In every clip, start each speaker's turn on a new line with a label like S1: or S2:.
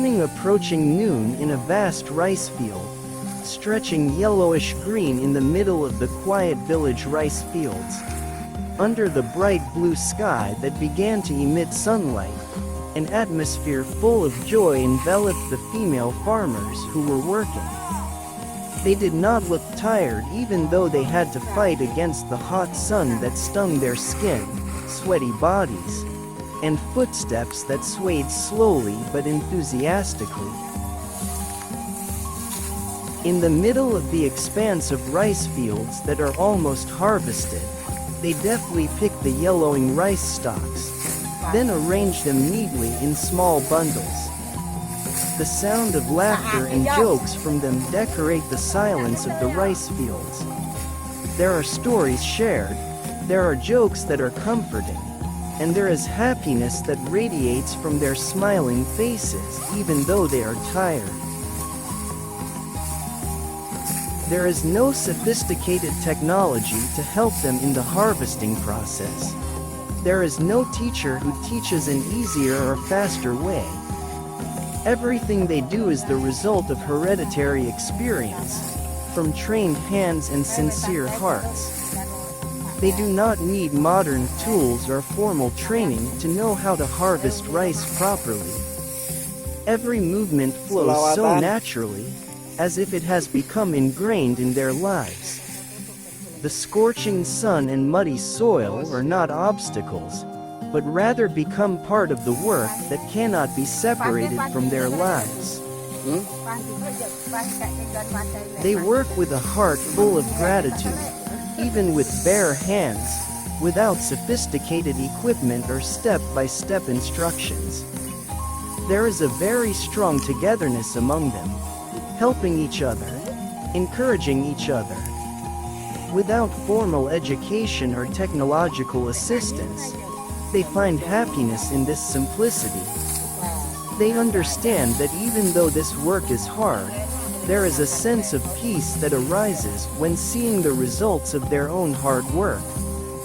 S1: morning approaching noon in a vast rice field, stretching yellowish-green in the middle of the quiet village rice fields. Under the bright blue sky that began to emit sunlight, an atmosphere full of joy enveloped the female farmers who were working. They did not look tired even though they had to fight against the hot sun that stung their skin, sweaty bodies, and footsteps that swayed slowly but enthusiastically. In the middle of the expanse of rice fields that are almost harvested, they deftly pick the yellowing rice stalks, then arrange them neatly in small bundles. The sound of laughter and jokes from them decorate the silence of the rice fields. There are stories shared, there are jokes that are comforting, and there is happiness that radiates from their smiling faces even though they are tired. There is no sophisticated technology to help them in the harvesting process. There is no teacher who teaches an easier or faster way. Everything they do is the result of hereditary experience, from trained hands and sincere hearts. They do not need modern tools or formal training to know how to harvest rice properly. Every movement flows so naturally, as if it has become ingrained in their lives. The scorching sun and muddy soil are not obstacles, but rather become part of the work that cannot be separated from their lives. They work with a heart full of gratitude, even with bare hands, without sophisticated equipment or step-by-step instructions. There is a very strong togetherness among them, helping each other, encouraging each other. Without formal education or technological assistance, they find happiness in this simplicity. They understand that even though this work is hard, there is a sense of peace that arises when seeing the results of their own hard work,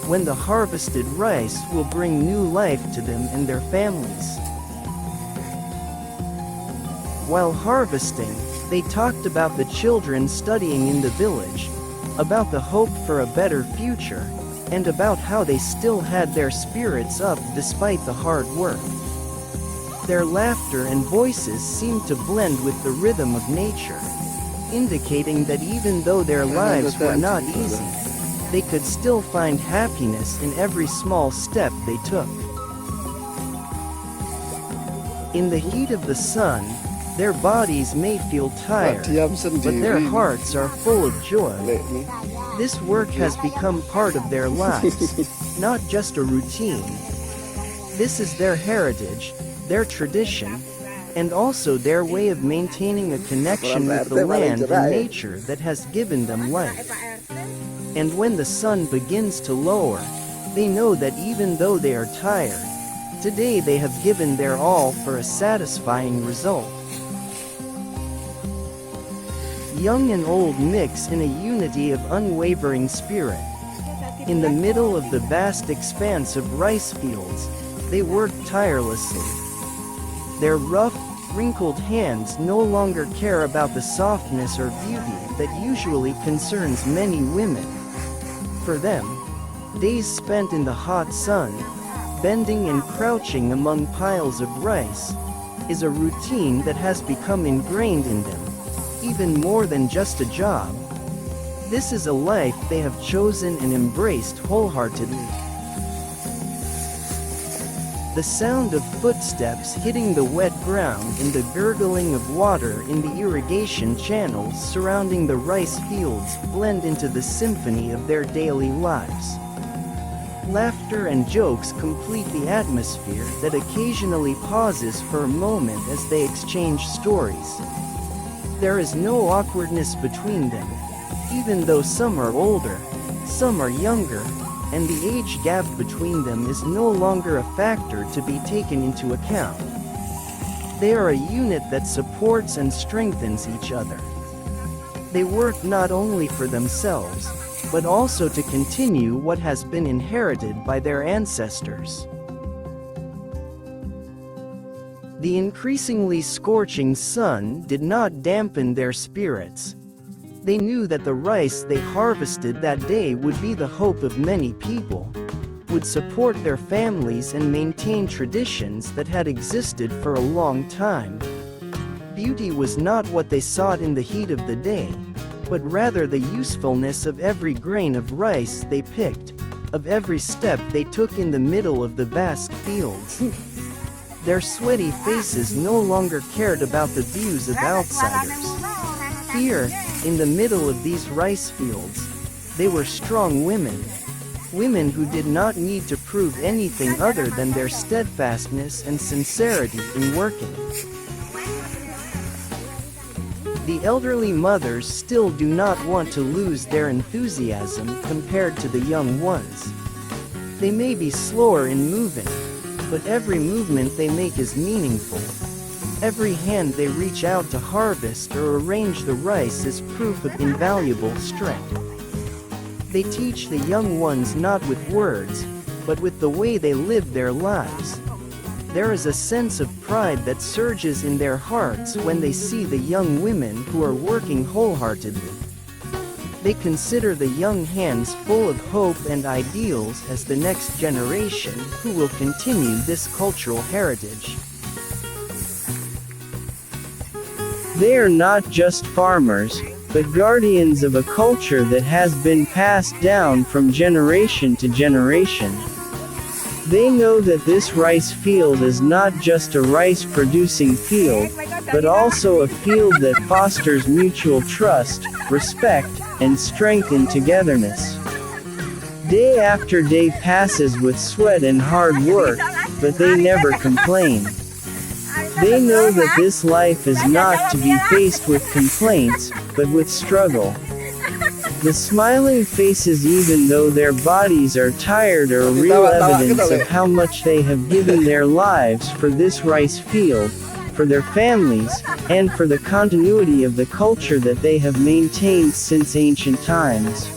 S1: when the harvested rice will bring new life to them and their families. While harvesting, they talked about the children studying in the village, about the hope for a better future, and about how they still had their spirits up despite the hard work. Their laughter and voices seemed to blend with the rhythm of nature, indicating that even though their lives were not easy, they could still find happiness in every small step they took. In the heat of the sun, their bodies may feel tired, but their hearts are full of joy. This work has become part of their lives, not just a routine. This is their heritage, their tradition, and also their way of maintaining a connection with the land and nature that has given them life. And when the sun begins to lower, they know that even though they are tired, today they have given their all for a satisfying result. Young and old mix in a unity of unwavering spirit. In the middle of the vast expanse of rice fields, they work tirelessly. Their rough, wrinkled hands no longer care about the softness or beauty that usually concerns many women. For them, days spent in the hot sun, bending and crouching among piles of rice, is a routine that has become ingrained in them, even more than just a job. This is a life they have chosen and embraced wholeheartedly. The sound of footsteps hitting the wet ground and the gurgling of water in the irrigation channels surrounding the rice fields blend into the symphony of their daily lives. Laughter and jokes complete the atmosphere that occasionally pauses for a moment as they exchange stories. There is no awkwardness between them, even though some are older, some are younger, and the age gap between them is no longer a factor to be taken into account. They are a unit that supports and strengthens each other. They work not only for themselves, but also to continue what has been inherited by their ancestors. The increasingly scorching sun did not dampen their spirits. They knew that the rice they harvested that day would be the hope of many people, would support their families and maintain traditions that had existed for a long time. Beauty was not what they sought in the heat of the day, but rather the usefulness of every grain of rice they picked, of every step they took in the middle of the vast fields. Their sweaty faces no longer cared about the views of outsiders. Here, in the middle of these rice fields, they were strong women. Women who did not need to prove anything other than their steadfastness and sincerity in working. The elderly mothers still do not want to lose their enthusiasm compared to the young ones. They may be slower in moving, but every movement they make is meaningful. Every hand they reach out to harvest or arrange the rice is proof of invaluable strength. They teach the young ones not with words, but with the way they live their lives. There is a sense of pride that surges in their hearts when they see the young women who are working wholeheartedly. They consider the young hands full of hope and ideals as the next generation who will continue this cultural heritage. They are not just farmers, but guardians of a culture that has been passed down from generation to generation. They know that this rice field is not just a rice-producing field, but also a field that fosters mutual trust, respect, and strength in togetherness. Day after day passes with sweat and hard work, but they never complain. They know that this life is not to be faced with complaints, but with struggle. The smiling faces, even though their bodies are tired, are real evidence of how much they have given their lives for this rice field, for their families, and for the continuity of the culture that they have maintained since ancient times.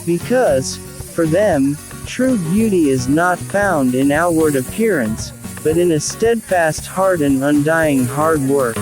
S1: Because, for them, true beauty is not found in outward appearance, but in a steadfast heart and undying hard work.